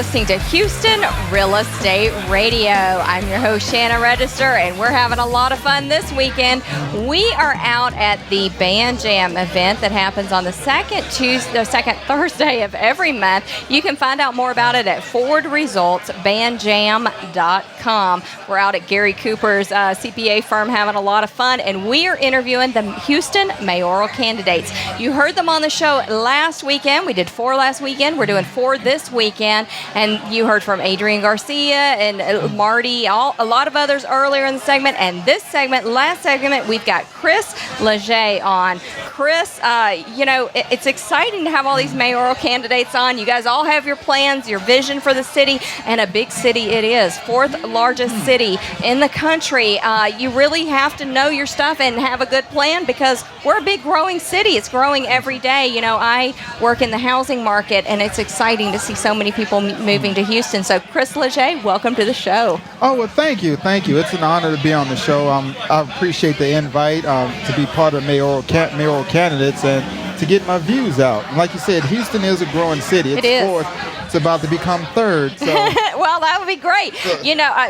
listening to Houston Real Estate Radio. I'm your host, Shanna Register, and we're having a lot of fun this weekend. We are out at the Band Jam event that happens on the second Thursday of every month. You can find out more about it at FordResultsBandJam.com. We're out at Gary Cooper's CPA firm having a lot of fun, and we are interviewing the Houston Mayoral Candidates. You heard them on the show last weekend. We did 4 last weekend. We're doing 4 this weekend, and you heard from Adrian Garcia and Marty, a lot of others earlier in the segment. And this segment, last segment, we've got Chris Legier on. Chris, it's exciting to have all these mayoral candidates on. You guys all have your plans, your vision for the city, and a big city it is. 4th largest city in the country. You really have to know your stuff and have a good plan because we're a big growing city. It's growing every day. You know, I work in the housing market, and it's exciting to see so many people moving to Houston. So, Chris Legier, welcome to the show. Oh, well, thank you. It's an honor to be on the show. I appreciate the invite to be part of Mayoral Candidates and to get my views out. And like you said, Houston is a growing city. It's fourth. It's about to become third. So. Well, that would be great.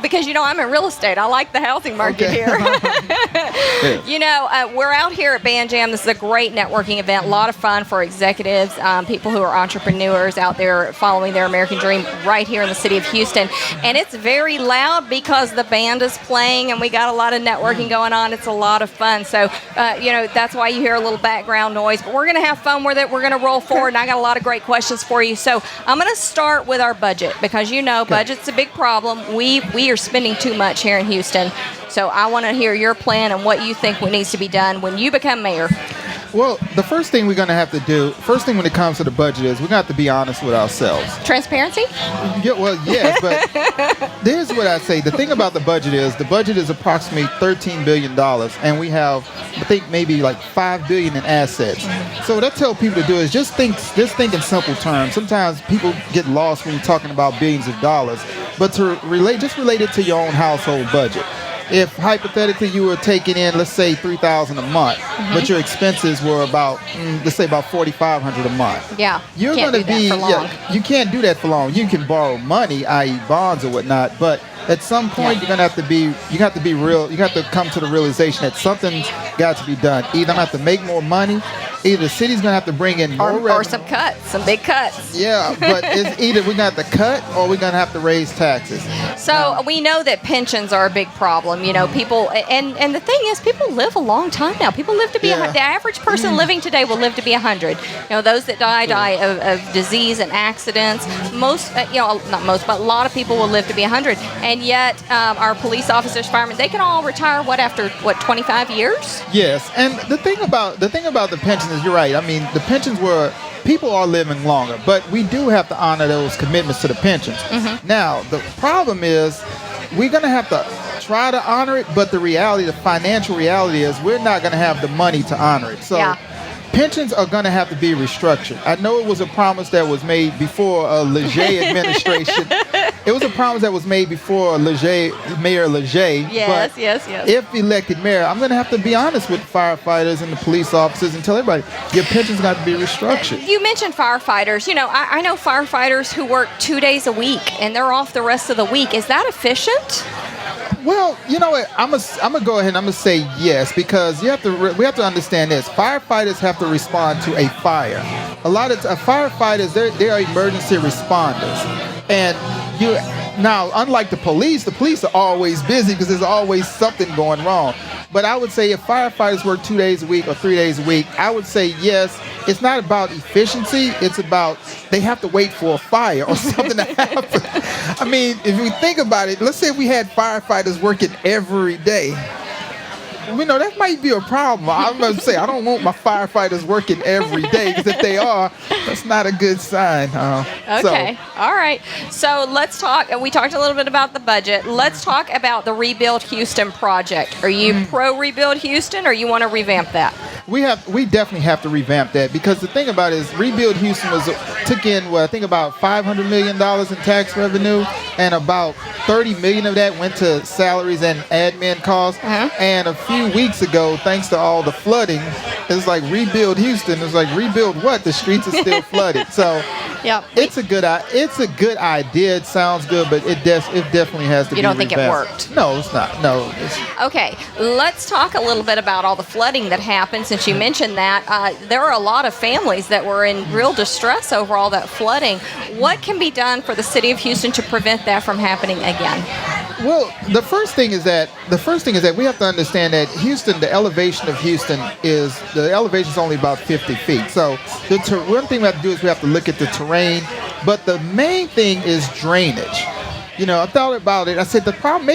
Because I'm in real estate. I like the housing market here. Yeah. We're out here at Band Jam. This is a great networking event. A lot of fun for executives, people who are entrepreneurs out there following their American dream right here in the city of Houston. And it's very loud because the band is playing and we got a lot of networking going on. It's a lot of fun. So, that's why you hear a little background noise. But we're going to have fun with it. We're going to roll forward. And I got a lot of great questions for you. So I'm going to start with our budget because budget's a big problem. We are spending too much here in Houston. So I want to hear your plan and what you think needs to be done when you become mayor. Well, the first thing we're going to have to do, when it comes to the budget is we're going to have to be honest with ourselves. Transparency? Yeah, well, yes, but here's what I say. The thing about the budget is approximately $13 billion, and we have, I think, maybe like $5 billion in assets. So what I tell people to do is just think in simple terms. Sometimes people get lost when you're talking about billions of dollars, but relate it to your own household budget. If hypothetically you were taking in, let's say, $3,000 a month, but your expenses were about, let's say, about $4,500 a month. Yeah, you're going to be. You can't do that for long. You can borrow money, i.e., bonds or whatnot, but at some point you're going to have to be. You have to be real. You have to come to the realization that something's got to be done. Either I'm going to have to make more money. Either the city's going to have to bring in more revenue. Or some cuts, some big cuts. Yeah, but it's either we're going to have to cut or we're going to have to raise taxes. So we know that pensions are a big problem. People, and the thing is, people live a long time now. People live to be, the average person living today will live to be 100. Those that die of disease and accidents. Not most, but a lot of people will live to be 100. And yet, our police officers, firemen, they can all retire, after 25 years? Yes, and the thing about the pensions is, you're right. I mean, the pensions people are living longer, but we do have to honor those commitments to the pensions. Mm-hmm. Now, the problem is we're going to have to try to honor it, but the financial reality is we're not going to have the money to honor it. So pensions are going to have to be restructured. I know it was a promise that was made before Legier administration. It was a promise that was made before Mayor Legier. Yes. If elected mayor, I'm going to have to be honest with firefighters and the police officers and tell everybody, your pension's got to be restructured. You mentioned firefighters. I know firefighters who work 2 days a week and they're off the rest of the week. Is that efficient? Well, you know what? I'm gonna go ahead and I'm gonna say yes, because we have to understand this. Firefighters have to respond to a fire. A lot of firefighters, they are emergency responders, and now, unlike the police are always busy because there's always something going wrong. But I would say if firefighters work 2 days a week or 3 days a week, I would say yes. It's not about efficiency. It's about they have to wait for a fire or something to happen. I mean, if we think about it, let's say we had firefighters working every day. That might be a problem. I'm going to say I don't want my firefighters working every day, because if they are, that's not a good sign. Okay. All right. So let's talk. We talked a little bit about the budget. Let's talk about the Rebuild Houston project. Are you pro Rebuild Houston, or you want to revamp that? We definitely have to revamp that, because the thing about it is Rebuild Houston took in I think about $500 million in tax revenue, and about $30 million of that went to salaries and admin costs. And a few weeks ago, thanks to all the flooding, it's like Rebuild Houston. It's like, rebuild what? The streets are still flooded. So Yeah. It's a good idea. It sounds good, but it definitely has to be You don't think it revamped. worked? No, it's not. No. Okay, let's talk a little bit about all the flooding that happened. Since you mentioned that, there are a lot of families that were in real distress over all that flooding. What can be done for the city of Houston to prevent that from happening again? Well, the first thing is that we have to understand that Houston, the elevation of Houston is only about 50 feet. So one thing we have to do is we have to look at the terrain, but the main thing is drainage. You know, I thought about it. I said the problem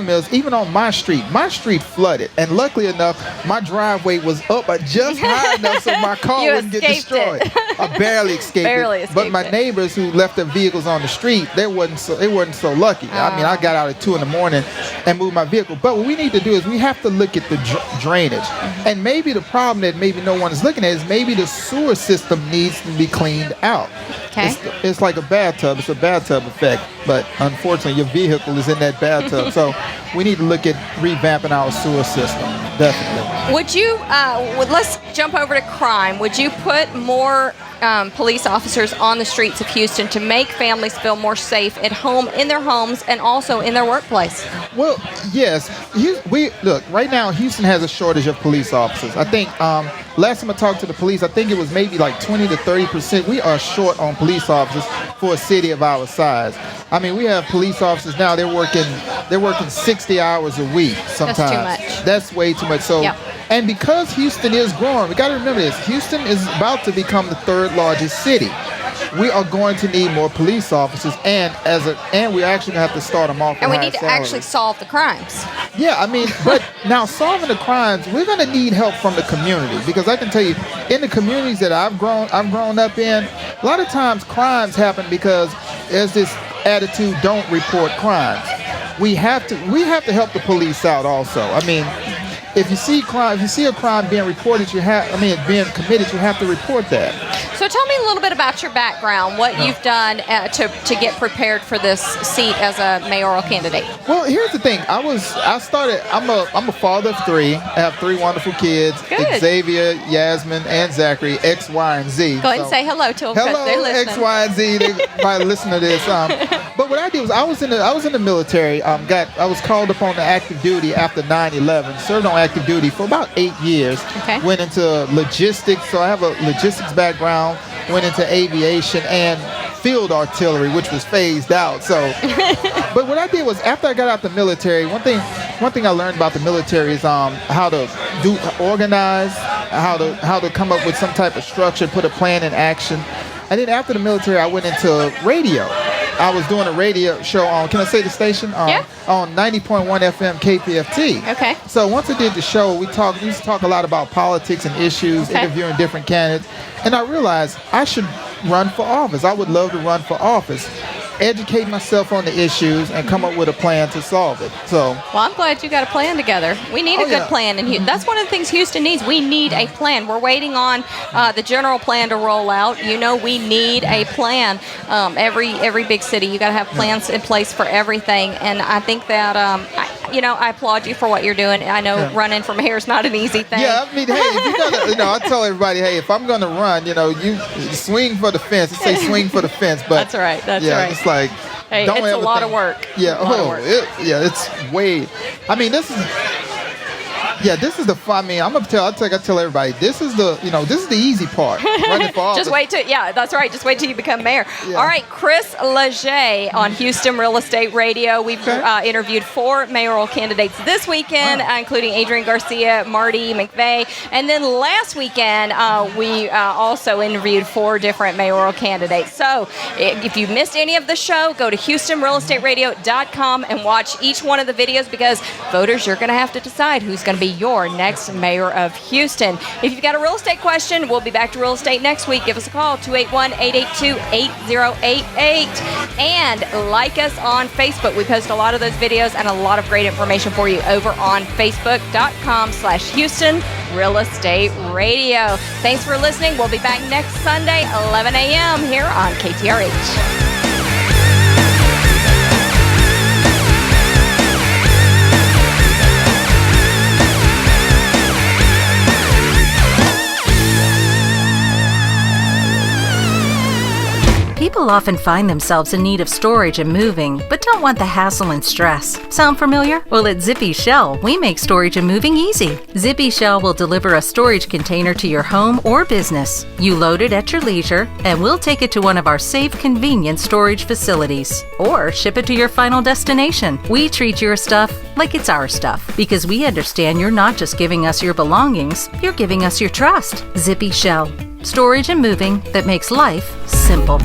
is even on my street flooded, and luckily enough, my driveway was up just high enough so my car wouldn't get destroyed. I barely escaped it. But my neighbors who left their vehicles on the street, they wasn't so lucky. I mean, I got out at 2 a.m. and moved my vehicle. But what we need to do is we have to look at the drainage, and maybe the problem that maybe no one is looking at is maybe the sewer system needs to be cleaned out. Okay. It's like a bathtub. It's a bathtub effect, but unfortunately, your vehicle is in that bathtub. So we need to look at revamping our sewer system. Definitely. Would you? Let's jump over to crime. Would you put more police officers on the streets of Houston to make families feel more safe at home, in their homes, and also in their workplace? Well, yes. Right now, Houston has a shortage of police officers. I think last time I talked to the police, I think it was maybe like 20 to 30%. We are short on police officers for a city of our size. I mean, we have police officers now. They're working 60 hours a week sometimes. That's too much. That's way too much. So, yep. And because Houston is growing, we got to remember this. Houston is about to become the third largest city. We are going to need more police officers, and we're actually going to have to start them off. And we need to actually solve the crimes. Yeah, I mean, but now solving the crimes, we're going to need help from the community, because I can tell you, in the communities that I've grown up in, a lot of times crimes happen because there's this attitude: don't report crimes. We have to help the police out also. I mean, if you see a crime being reported, being committed, you have to report that. So tell me a little bit about your background, what you've done to get prepared for this seat as a mayoral candidate. Well, here's the thing. I'm a father of 3. I have 3 wonderful kids. Good. Xavier, Yasmin, and Zachary, X, Y, and Z. Go ahead and say hello to them, because they're listening. X, Y, and Z. They probably listen to this. But what I did was I was in the military. I was called upon to active duty after 9/11. Served on active duty for about 8 years. Okay. Went into logistics, so I have a logistics background. Went into aviation and field artillery, which was phased out. So, but what I did was, after I got out the military, one thing I learned about the military is how to organize, how to come up with some type of structure, put a plan in action. And then after the military, I went into radio. I was doing a radio show on, can I say the station? Yeah. On 90.1 FM KPFT. Okay. So once I did the show, we used to talk a lot about politics and issues, interviewing different candidates. And I realized I should run for office. I would love to run for office, educate myself on the issues, and come up with a plan to solve it. So, well, I'm glad you got a plan together. We need a good plan in Houston. That's one of the things Houston needs. We need a plan. We're waiting on the general plan to roll out. We need a plan. Every big city, you got to have plans in place for everything. And I think that I applaud you for what you're doing. I know running for mayor is not an easy thing. Yeah, I mean, hey, if I tell everybody, hey, if I'm gonna run, you swing for the fence. It say swing for the fence, but that's right. That's right. It's like, hey, it's a lot of work. Yeah. It's way. I mean, this is the fun. I mean, I tell everybody, this is the easy part. Running for office. That's right. Just wait till you become mayor. Yeah. All right, Chris Legier on Houston Real Estate Radio. We've interviewed 4 mayoral candidates this weekend, including Adrian Garcia, Marty McVeigh, and then last weekend we also interviewed 4 different mayoral candidates. So if you missed any of the show, go to HoustonRealEstateRadio.com and watch each one of the videos, because voters, you're going to have to decide who's going to be your next mayor of Houston. If you've got a real estate question, we'll be back to real estate next week. Give us a call, 281-882-8088. And like us on Facebook. We post a lot of those videos and a lot of great information for you over on Facebook.com/Houston Real Estate Radio. Thanks for listening. We'll be back next Sunday, 11 a.m. here on KTRH. People often find themselves in need of storage and moving, but don't want the hassle and stress. Sound familiar? Well, at Zippy Shell, we make storage and moving easy. Zippy Shell will deliver a storage container to your home or business. You load it at your leisure, and we'll take it to one of our safe, convenient storage facilities, or ship it to your final destination. We treat your stuff like it's our stuff, because we understand you're not just giving us your belongings, you're giving us your trust. Zippy Shell. Storage and moving that makes life simple.